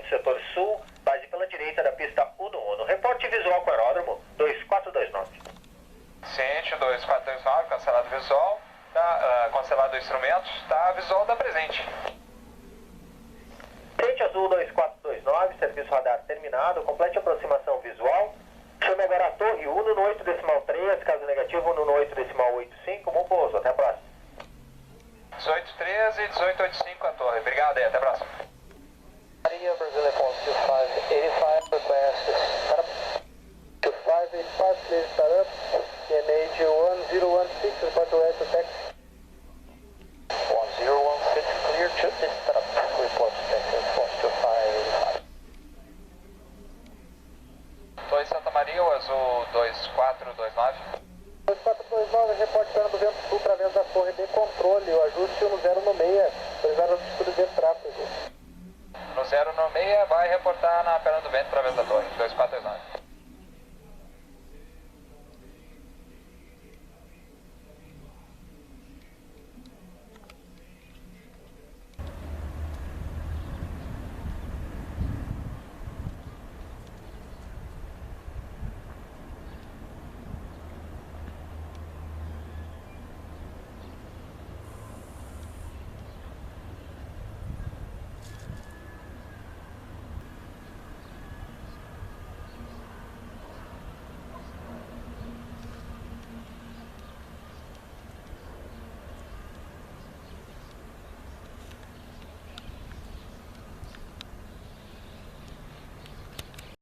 do setor sul, base pela direita da pista 1 no Uno. Reporte visual com aeródromo 2429. Ciente, 2429, cancelado visual, tá, cancelado instrumentos, tá, visual da presente. Ciente azul 2429, serviço radar terminado, complete aproximação visual. Chame agora a Torre Uno no 8,3, caso negativo no 8,85, bom pouso, até a próxima. 1813 e 1885 a torre, obrigado aí, até a próxima. Maria, Brazil Airport 2585, request start up. 2585, please start up. QNH 1016, report to air to taxi. 1016, clear to start up. Report to taxi, 2585. Torre Santa Maria, o azul 2429. 2429, reporte Fernando Vento Sul através da torre de controle, o ajuste no 096, precisar de altitude de tráfego. No 096 vai reportar na Fernando Vento através da torre, 2429.